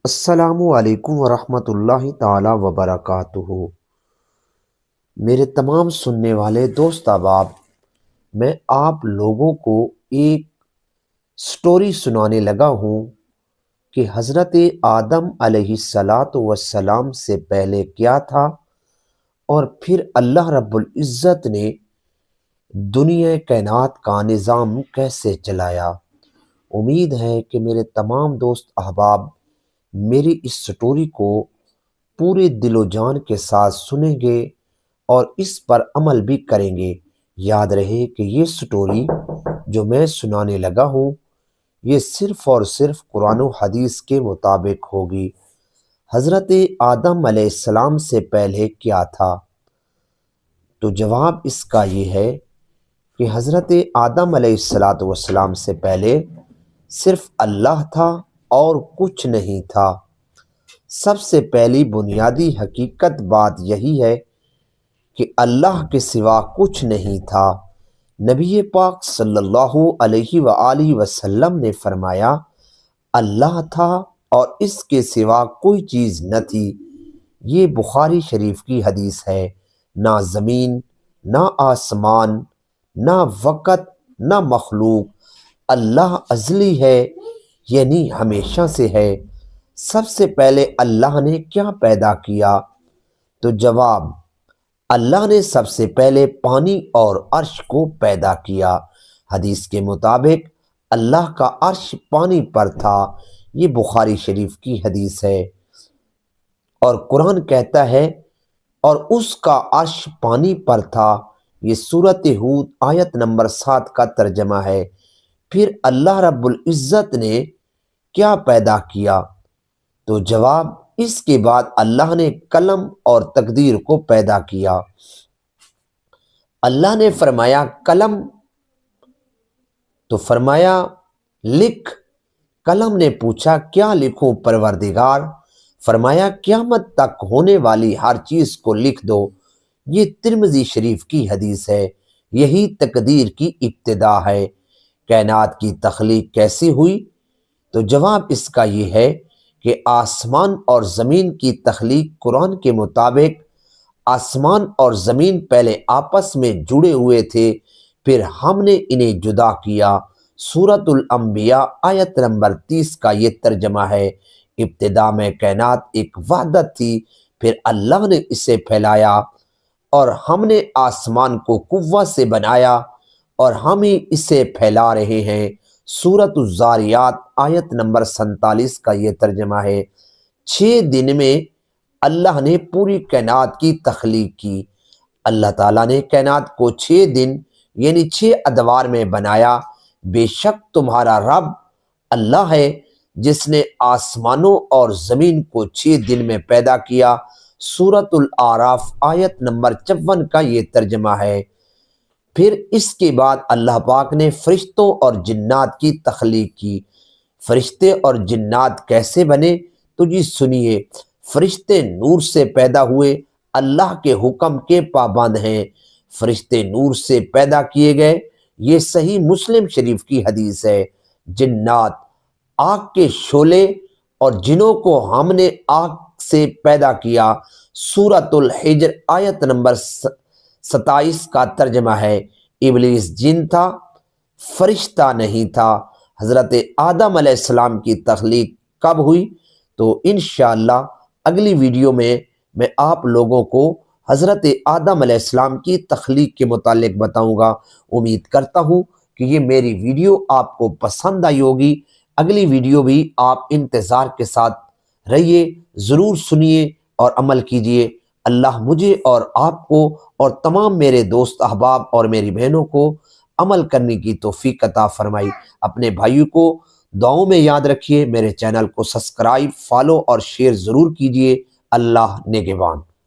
السلام علیکم ورحمۃ اللہ تعالی وبرکاتہ۔ میرے تمام سننے والے دوست احباب، میں آپ لوگوں کو ایک سٹوری سنانے لگا ہوں کہ حضرت آدم علیہ السلام سے پہلے کیا تھا اور پھر اللہ رب العزت نے دنیا کائنات کا نظام کیسے چلایا۔ امید ہے کہ میرے تمام دوست احباب میری اس سٹوری کو پورے دل و جان کے ساتھ سنیں گے اور اس پر عمل بھی کریں گے۔ یاد رہے کہ یہ سٹوری جو میں سنانے لگا ہوں یہ صرف اور صرف قرآن و حدیث کے مطابق ہوگی۔ حضرت آدم علیہ السلام سے پہلے کیا تھا؟ تو جواب اس کا یہ ہے کہ حضرت آدم علیہ السلام سے پہلے صرف اللہ تھا اور کچھ نہیں تھا۔ سب سے پہلی بنیادی حقیقت بات یہی ہے کہ اللہ کے سوا کچھ نہیں تھا۔ نبی پاک صلی اللہ علیہ وآلہ وسلم نے فرمایا، اللہ تھا اور اس کے سوا کوئی چیز نہ تھی۔ یہ بخاری شریف کی حدیث ہے۔ نہ زمین، نہ آسمان، نہ وقت، نہ مخلوق، اللہ ازلی ہے، یعنی ہمیشہ سے ہے۔ سب سے پہلے اللہ نے کیا پیدا کیا؟ تو جواب، اللہ نے سب سے پہلے پانی اور عرش کو پیدا کیا۔ حدیث کے مطابق اللہ کا عرش پانی پر تھا۔ یہ بخاری شریف کی حدیث ہے۔ اور قرآن کہتا ہے اور اس کا عرش پانی پر تھا۔ یہ سورۃ ہود آیت نمبر 7 کا ترجمہ ہے۔ پھر اللہ رب العزت نے کیا پیدا کیا؟ تو جواب، اس کے بعد اللہ نے قلم اور تقدیر کو پیدا کیا۔ اللہ نے فرمایا قلم، تو فرمایا لکھ۔ قلم نے پوچھا کیا لکھوں پروردگار؟ فرمایا قیامت تک ہونے والی ہر چیز کو لکھ دو۔ یہ ترمذی شریف کی حدیث ہے۔ یہی تقدیر کی ابتدا ہے۔ کائنات کی تخلیق کیسی ہوئی؟ تو جواب اس کا یہ ہے کہ آسمان اور زمین کی تخلیق قرآن کے مطابق آسمان اور زمین پہلے آپس میں جڑے ہوئے تھے، پھر ہم نے انہیں جدا کیا۔ سورۃ الانبیاء آیت نمبر 30 کا یہ ترجمہ ہے۔ ابتدا میں کائنات ایک وحدت تھی، پھر اللہ نے اسے پھیلایا اور ہم نے آسمان کو قوت سے بنایا اور ہم ہی اسے پھیلا رہے ہیں۔ سورۃ الذاریات آیت نمبر 47 کا یہ ترجمہ ہے۔ 6 دن میں اللہ نے پوری کائنات کی تخلیق کی۔ اللہ تعالیٰ نے کائنات کو 6 دن یعنی 6 ادوار میں بنایا۔ بے شک تمہارا رب اللہ ہے جس نے آسمانوں اور زمین کو 6 دن میں پیدا کیا۔ سورۃ الاعراف آیت نمبر 54 کا یہ ترجمہ ہے۔ پھر اس کے بعد اللہ پاک نے فرشتوں اور جنات کی تخلیق کی۔ فرشتے اور جنات کیسے بنے؟ تو جی سنیے، فرشتے نور سے پیدا ہوئے، اللہ کے حکم کے پابند ہیں۔ فرشتے نور سے پیدا کیے گئے، یہ صحیح مسلم شریف کی حدیث ہے۔ جنات آگ کے شعلے اور جنوں کو ہم نے آگ سے پیدا کیا۔ سورۃ الحجر آیت نمبر 27 کا ترجمہ ہے۔ ابلیس جن تھا، فرشتہ نہیں تھا۔ حضرت آدم علیہ السلام کی تخلیق کب ہوئی؟ تو انشاءاللہ اگلی ویڈیو میں آپ لوگوں کو حضرت آدم علیہ السلام کی تخلیق کے متعلق بتاؤں گا۔ امید کرتا ہوں کہ یہ میری ویڈیو آپ کو پسند آئی ہوگی۔ اگلی ویڈیو بھی آپ انتظار کے ساتھ رہیے، ضرور سنیے اور عمل کیجیے۔ اللہ مجھے اور آپ کو اور تمام میرے دوست احباب اور میری بہنوں کو عمل کرنے کی توفیق عطا فرمائی۔ اپنے بھائیوں کو دعاؤں میں یاد رکھیے۔ میرے چینل کو سبسکرائب، فالو اور شیئر ضرور کیجیے۔ اللہ نگہبان۔